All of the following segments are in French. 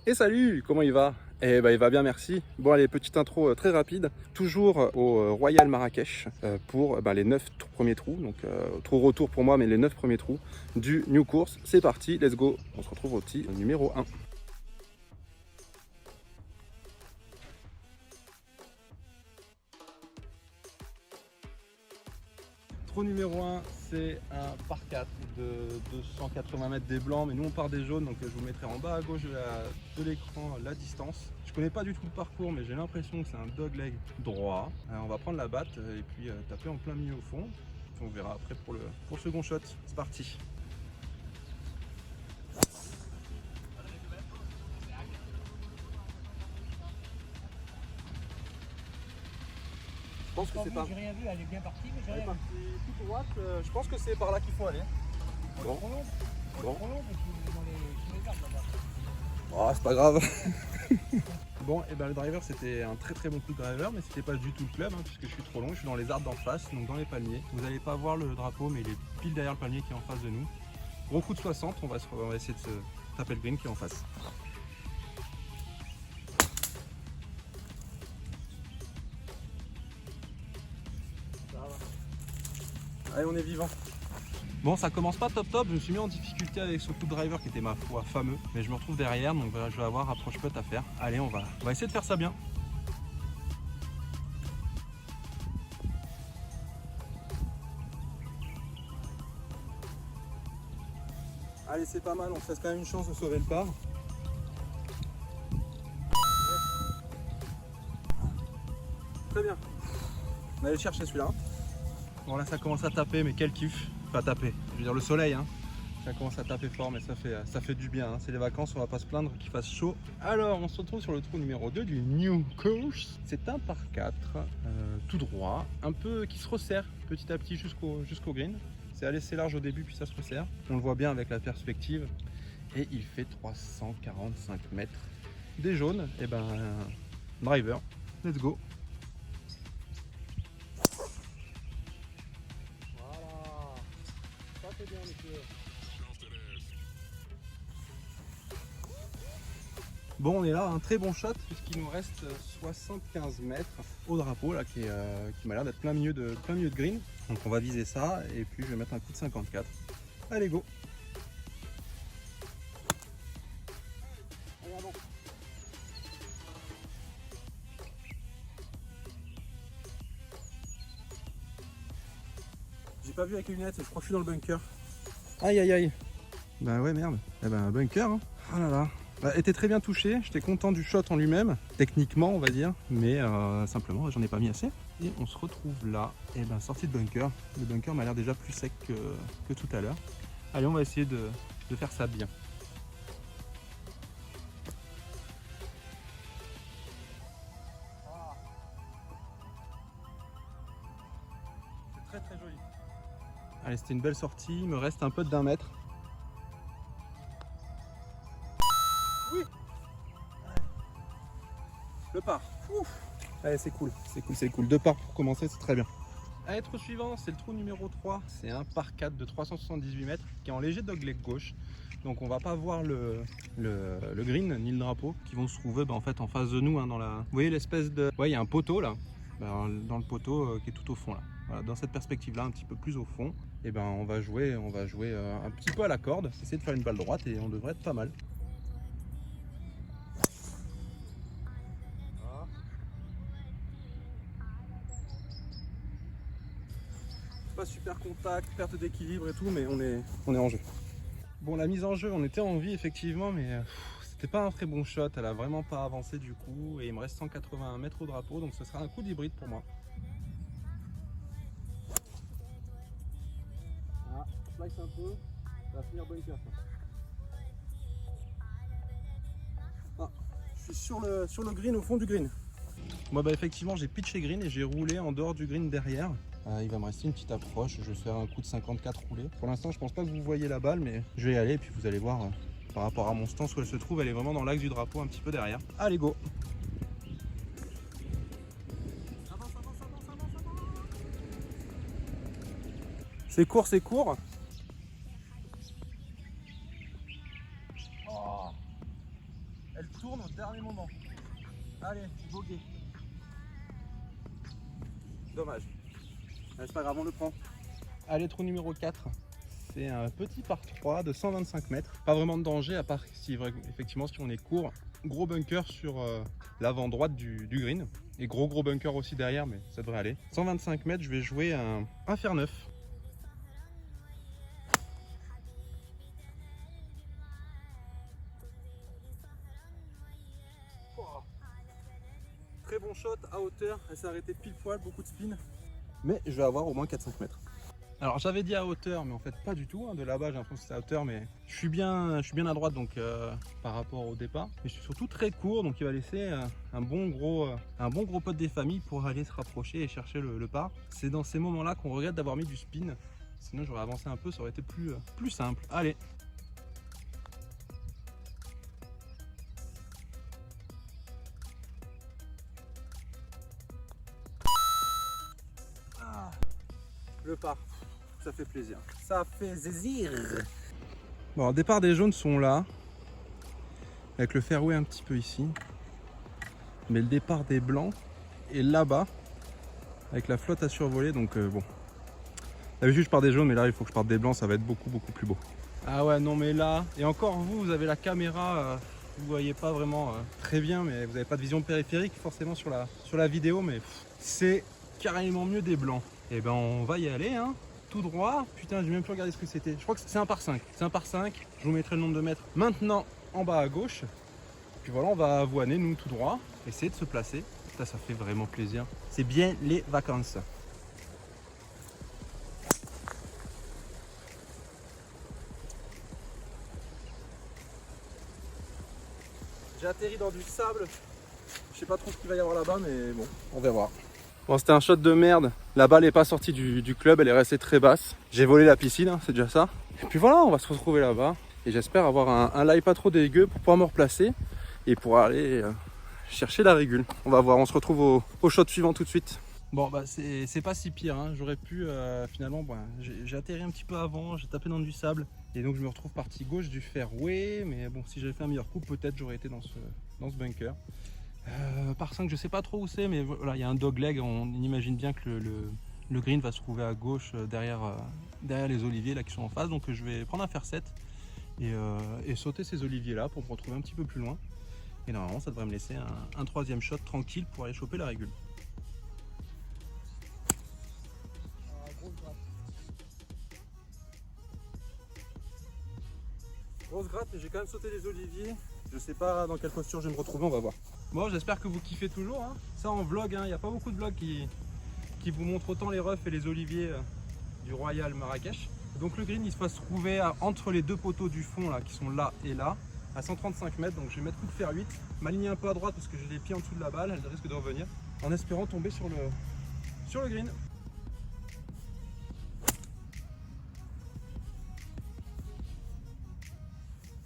Et salut, comment il va? Eh ben il va bien, merci. Bon allez, petite intro très rapide. Toujours au Royal Marrakech pour les 9 premiers trous. Donc trou retour pour moi, mais les 9 premiers trous du New Course. C'est parti, let's go. On se retrouve au petit numéro 1. Trou numéro 1, c'est un par 4 de 280 mètres des blancs, mais nous on part des jaunes, donc je vous mettrai en bas à gauche de l'écran la distance. Je connais pas du tout le parcours, mais j'ai l'impression que c'est un dogleg droit. On va prendre la batte et puis taper en plein milieu au fond. On verra après pour le second shot. C'est parti. Je pense que c'est pas. J'ai rien vu, elle est bien partie, mais j'ai Elle est rien vu. partie tout droite. Je pense que c'est par là qu'il faut aller. Bon. Trop long. Bon. Trop long, parce qu'il est sous les arbres là-bas. Oh, c'est pas grave. Bon, et le driver c'était un très bon coup de driver, mais c'était pas du tout le club puisque je suis trop long, je suis dans les arbres d'en face, donc dans les palmiers. Vous n'allez pas voir le drapeau, mais il est pile derrière le palmier qui est en face de nous. Gros coup de 60, on va essayer de se taper le green qui est en face. Allez, on est vivant. Bon, ça commence pas top, je me suis mis en difficulté avec ce coup de driver qui était ma foi fameux, mais je me retrouve derrière, donc je vais avoir approche putt à faire. Allez, on va essayer de faire ça bien. Allez, c'est pas mal, on se laisse quand même une chance de sauver le par. Très bien. On va aller chercher celui-là. Bon, là ça commence à taper, mais quel kiff. Enfin taper, je veux dire le soleil, ça commence à taper fort, mais ça fait du bien. C'est les vacances, on va pas se plaindre qu'il fasse chaud. Alors, on se retrouve sur le trou numéro 2 du New Course. C'est un par 4, tout droit, un peu qui se resserre petit à petit jusqu'au green. C'est assez large au début, puis ça se resserre. On le voit bien avec la perspective. Et il fait 345 mètres. Des jaunes, et driver, let's go. Voilà, ça fait bien, monsieur. Bon, on est là, un très bon shot puisqu'il nous reste 75 mètres au drapeau là qui m'a l'air d'être plein milieu de green. Donc on va viser ça et puis je vais mettre un coup de 54. Allez, go. Allez, avant. J'ai pas vu avec les lunettes, je crois que je suis dans le bunker. Aïe aïe aïe. Bah ouais, merde. Eh ben bunker, hein. Oh là là. Était très bien touché, j'étais content du shot en lui-même, techniquement on va dire, mais simplement j'en ai pas mis assez. Et on se retrouve là, et sortie de bunker. Le bunker m'a l'air déjà plus sec que tout à l'heure. Allez, on va essayer de faire ça bien. C'est très joli. Allez, c'était une belle sortie, il me reste un peu d'1 mètre. Oui. Le par. Ouf. Allez, c'est cool. Deux parts pour commencer, c'est très bien. Allez, trou suivant, c'est le trou numéro 3. C'est un par 4 de 378 mètres qui est en léger dogleg gauche. Donc on va pas voir le green ni le drapeau qui vont se trouver en fait en face de nous. Dans la... Vous voyez l'espèce de... Ouais, il y a un poteau là. Dans le poteau qui est tout au fond là. Voilà, dans cette perspective là, un petit peu plus au fond. Et on va jouer un petit peu à la corde. Essayer de faire une balle droite et on devrait être pas mal. Pas super contact, perte d'équilibre et tout, mais on est en jeu. Bon, la mise en jeu, on était en vie effectivement, mais c'était pas un très bon shot. Elle a vraiment pas avancé du coup, et il me reste 181 mètres au drapeau, donc ce sera un coup d'hybride pour moi. Ah, slice un peu, ça va finir bunker. Ah, je suis sur le green, au fond du green. Moi effectivement j'ai pitché green et j'ai roulé en dehors du green derrière. Il va me rester une petite approche, je vais faire un coup de 54 roulé. Pour l'instant je pense pas que vous voyez la balle, mais je vais y aller et puis vous allez voir par rapport à mon stance où elle se trouve, elle est vraiment dans l'axe du drapeau, un petit peu derrière. Allez, go. C'est court. Oh. Elle elle tourne au dernier moment. Allez, bogey. Dommage. C'est pas grave, on le prend. Allez, trou numéro 4. C'est un petit par 3 de 125 mètres. Pas vraiment de danger, à part si effectivement si on est court. Gros bunker sur l'avant droite du green. Et gros bunker aussi derrière, mais ça devrait aller. 125 mètres, je vais jouer un fer 9. Très bon shot à hauteur, elle s'est arrêtée pile poil, beaucoup de spin. Mais je vais avoir au moins 4-5 mètres. Alors j'avais dit à hauteur, mais en fait pas du tout. Hein. De là-bas j'ai l'impression que c'est à hauteur, mais je suis bien à droite donc par rapport au départ. Mais je suis surtout très court, donc il va laisser un bon gros pote des familles pour aller se rapprocher et chercher le par. C'est dans ces moments-là qu'on regrette d'avoir mis du spin. Sinon j'aurais avancé un peu, ça aurait été plus simple. Allez. Le par, ça fait plaisir. Ça fait zizir. Bon, alors, le départ des jaunes sont là, avec le fairway un petit peu ici. Mais le départ des blancs est là-bas, avec la flotte à survoler. Donc bon, d'habitude je pars des jaunes, mais là il faut que je parte des blancs, ça va être beaucoup plus beau. Ah ouais, non mais là, et encore vous avez la caméra, vous voyez pas vraiment très bien, mais vous n'avez pas de vision périphérique forcément sur la vidéo, mais c'est carrément mieux des blancs. Et ben on va y aller, hein, tout droit. Putain, j'ai même plus regardé ce que c'était. Je crois que c'est un par 5. C'est un par 5. Je vous mettrai le nombre de mètres maintenant en bas à gauche. Puis voilà, on va avoiner nous tout droit, essayer de se placer. Putain, ça fait vraiment plaisir. C'est bien les vacances. J'ai atterri dans du sable. Je sais pas trop ce qu'il va y avoir là-bas, mais bon, on va voir. Bon, c'était un shot de merde. La balle n'est pas sortie du club, elle est restée très basse. J'ai volé la piscine, hein, c'est déjà ça. Et puis voilà, on va se retrouver là-bas. Et j'espère avoir un lie pas trop dégueu pour pouvoir me replacer et pour aller chercher la régule. On va voir, on se retrouve au shot suivant tout de suite. Bon, bah c'est pas si pire, hein. J'aurais pu finalement, j'ai atterri un petit peu avant, j'ai tapé dans du sable. Et donc je me retrouve partie gauche du fairway. Mais bon, si j'avais fait un meilleur coup, peut-être j'aurais été dans ce bunker. Par 5, je sais pas trop où c'est, mais voilà, il y a un dogleg. On imagine bien que le green va se trouver à gauche derrière les oliviers là qui sont en face. Donc je vais prendre un fer 7 et sauter ces oliviers là pour me retrouver un petit peu plus loin. Et normalement, ça devrait me laisser un troisième shot tranquille pour aller choper la régule. Grosse gratte, mais j'ai quand même sauté les oliviers. Je sais pas dans quelle posture je vais me retrouver, on va voir. Bon, j'espère que vous kiffez toujours, hein. Ça en vlog, hein. Il n'y a pas beaucoup de vlogs qui vous montrent autant les roughs et les oliviers du Royal Marrakech. Donc le green il va se trouver entre les deux poteaux du fond là, qui sont là et là, à 135 mètres. Donc je vais mettre coup de fer 8, m'aligner un peu à droite parce que j'ai les pieds en dessous de la balle, elle risque de revenir, en espérant tomber sur le green.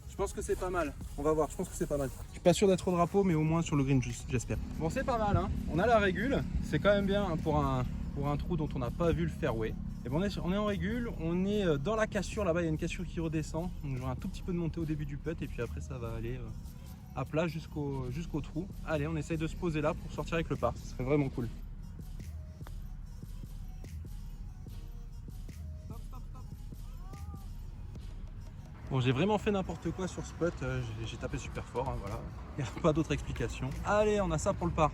Je pense que c'est pas mal, on va voir, je pense que c'est pas mal. Je suis pas sûr d'être au drapeau, mais au moins sur le green, j'espère. Bon, c'est pas mal, hein. On a la régule, c'est quand même bien, hein, pour un trou dont on n'a pas vu le fairway. Et bon, on est en régule, on est dans la cassure, là-bas il y a une cassure qui redescend, donc j'aurai un tout petit peu de montée au début du putt, et puis après ça va aller à plat jusqu'au trou. Allez, on essaye de se poser là pour sortir avec le par, ce serait vraiment cool. Bon, j'ai vraiment fait n'importe quoi sur ce putt, j'ai tapé super fort, hein, voilà, il n'y a pas d'autre explication. Allez, on a ça pour le par.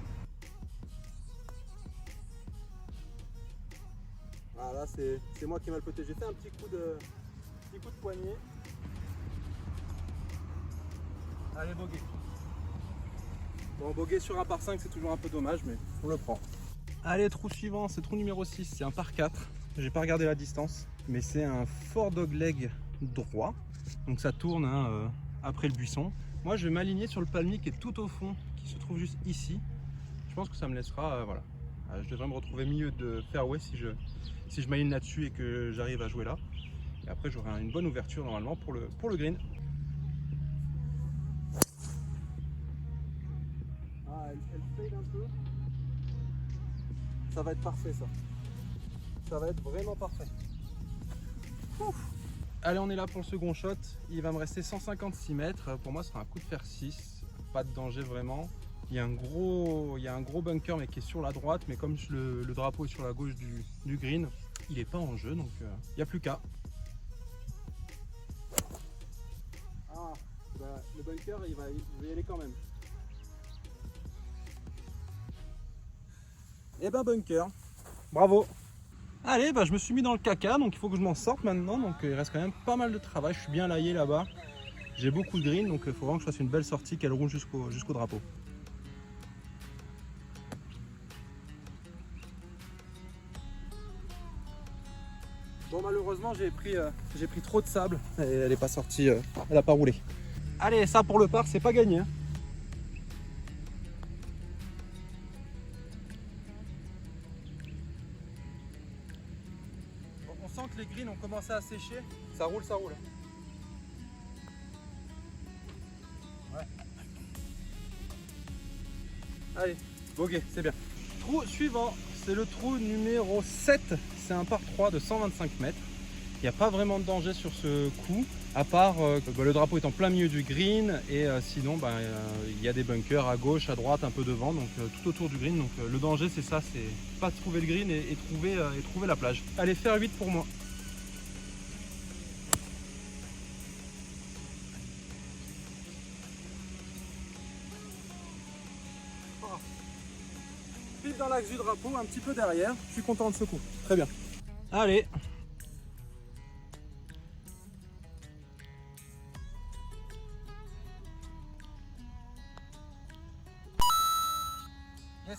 Ah là, c'est moi qui ai mal poté, j'ai fait un petit coup de poignet. Allez, bogey. Bon, bogey sur un par 5, c'est toujours un peu dommage, mais on le prend. Allez, trou suivant, c'est trou numéro 6, c'est un par 4. J'ai pas regardé la distance, mais c'est un fort dogleg droit. Donc ça tourne, hein, après le buisson. Moi je vais m'aligner sur le palmier qui est tout au fond, qui se trouve juste ici. Je pense que ça me laissera, voilà. Je devrais me retrouver milieu de fairway si je m'aligne là-dessus et que j'arrive à jouer là. Et après j'aurai une bonne ouverture normalement pour le green. Ah, elle fade un peu. Ça va être parfait ça. Ça va être vraiment parfait. Ouf. Allez, on est là pour le second shot. Il va me rester 156 mètres. Pour moi, ce sera un coup de fer 6. pas de danger vraiment. Il y a un gros bunker mais qui est sur la droite, mais comme le drapeau est sur la gauche du green, il n'est pas en jeu, donc il n'y a plus qu'à. Ah, bah, le bunker il va y aller quand même. Et ben bunker, bravo. Allez, bah, je me suis mis dans le caca, donc il faut que je m'en sorte maintenant. Donc il reste quand même pas mal de travail. Je suis bien laillé là-bas. J'ai beaucoup de green, donc il faut vraiment que je fasse une belle sortie, qu'elle roule jusqu'au drapeau. Bon, malheureusement, j'ai pris trop de sable et elle n'est pas sortie, elle n'a pas roulé. Allez, ça pour le par, c'est pas gagné. On sent que les greens ont commencé à sécher. Ça roule, ça roule. Ouais. Allez, bogey, c'est bien. Trou suivant, c'est le trou numéro 7. C'est un par 3 de 125 mètres. Il n'y a pas vraiment de danger sur ce coup, à part le drapeau est en plein milieu du green et sinon il y a des bunkers à gauche, à droite, un peu devant, donc tout autour du green. Donc le danger c'est ça, c'est pas trouver le green et trouver la plage. Allez, faire 8 pour moi. Pile dans l'axe du drapeau, un petit peu derrière. Je suis content de ce coup. Très bien. Allez. Yes.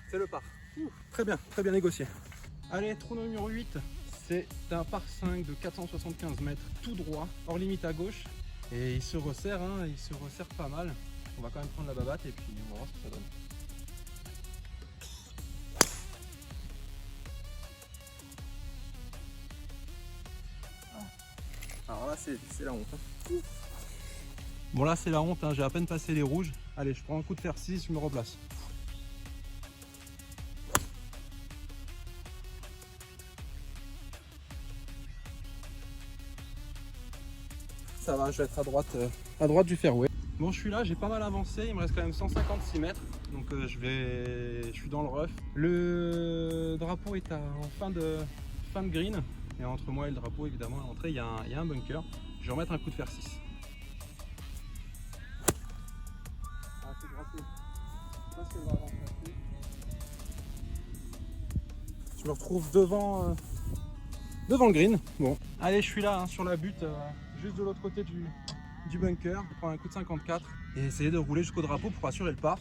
C'est le par. Très bien négocié. Allez, trou numéro 8. C'est un par 5 de 475 mètres tout droit, hors limite à gauche. Et il se resserre, hein, il se resserre pas mal. On va quand même prendre la babatte et puis on va voir ce que ça donne. Alors là c'est la honte. Hein. Bon là c'est la honte, hein. J'ai à peine passé les rouges. Allez, je prends un coup de fer 6, je me replace. Ça va, je vais être à droite du fairway. Bon, je suis là, j'ai pas mal avancé, il me reste quand même 156 mètres, donc je suis dans le rough. Le drapeau est en fin de green, et entre moi et le drapeau, évidemment, à l'entrée, il y a un bunker. Je vais remettre un coup de fer 6. Ah, c'est gratté. Je sais pas si elle va avancer. Je me retrouve devant le green. Bon, allez, je suis là, hein, sur la butte, juste de l'autre côté du bunker, prendre un coup de 54 et essayer de rouler jusqu'au drapeau pour assurer le par.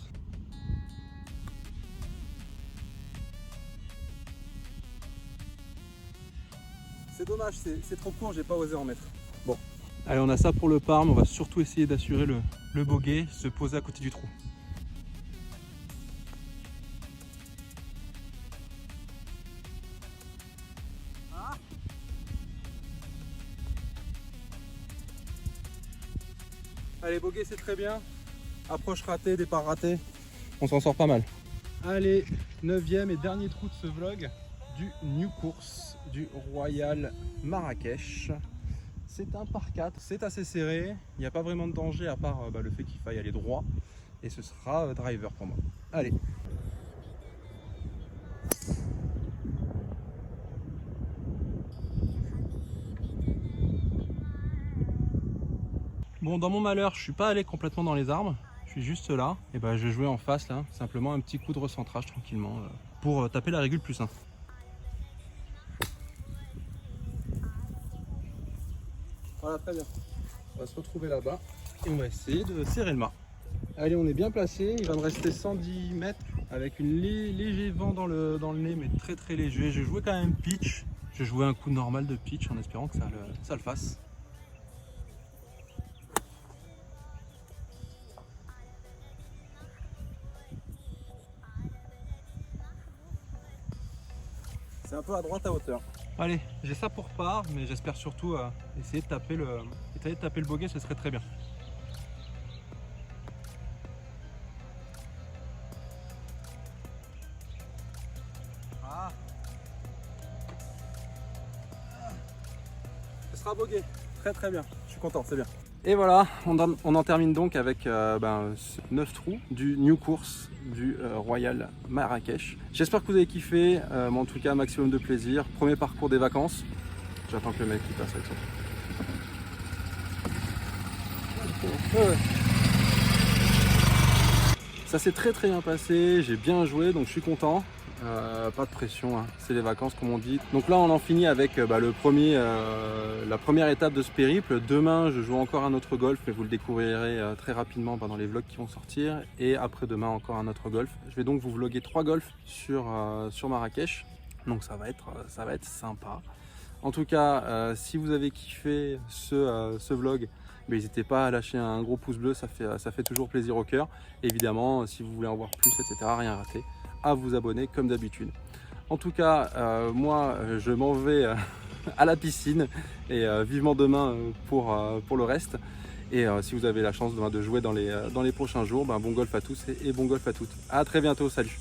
C'est dommage, c'est trop court, j'ai pas osé en mettre. Bon, allez, on a ça pour le par, mais on va surtout essayer d'assurer le bogey, se poser à côté du trou. Ah, allez, bogey c'est très bien. Approche ratée, départ raté. On s'en sort pas mal. Allez, 9e et dernier trou de ce vlog du New Course du Royal Marrakech. C'est un par 4, c'est assez serré. Il n'y a pas vraiment de danger à part le fait qu'il faille aller droit. Et ce sera driver pour moi. Allez. Bon, dans mon malheur, je suis pas allé complètement dans les arbres. Je suis juste là. Et ben, je vais jouer en face là. Simplement un petit coup de recentrage tranquillement pour taper la régule plus 1. Voilà, très bien. On va se retrouver là-bas et on va essayer de serrer le mât. Allez, on est bien placé. Il va me rester 110 mètres avec un léger vent dans le nez, mais très léger. Je jouais quand même pitch. Je jouais un coup normal de pitch en espérant que ça le fasse. C'est un peu à droite à hauteur. Allez, j'ai ça pour part, mais j'espère surtout essayer de taper le bogey, ce serait très bien. Ah. Ce sera bogey, très bien. Je suis content, c'est bien. Et voilà, on en termine donc avec 9 trous du New Course du Royal Marrakech. J'espère que vous avez kiffé, mais en tout cas maximum de plaisir. Premier parcours des vacances. J'attends que le mec qui passe avec ça. Ça s'est très bien passé, j'ai bien joué donc je suis content. Pas de pression, hein. C'est les vacances comme on dit. Donc là on en finit avec la première étape de ce périple. Demain je joue encore un autre golf, mais vous le découvrirez très rapidement dans les vlogs qui vont sortir. Et après-demain encore un autre golf. Je vais donc vous vlogger 3 golfs sur Marrakech. Donc ça va être sympa. En tout cas, si vous avez kiffé ce vlog, n'hésitez pas à lâcher un gros pouce bleu, ça fait toujours plaisir au cœur. Évidemment, si vous voulez en voir plus, etc., rien rater, à vous abonner comme d'habitude. En tout cas, moi, je m'en vais à la piscine et vivement demain pour le reste. Et si vous avez la chance de jouer dans les prochains jours, bon golf à tous et bon golf à toutes. À très bientôt, salut!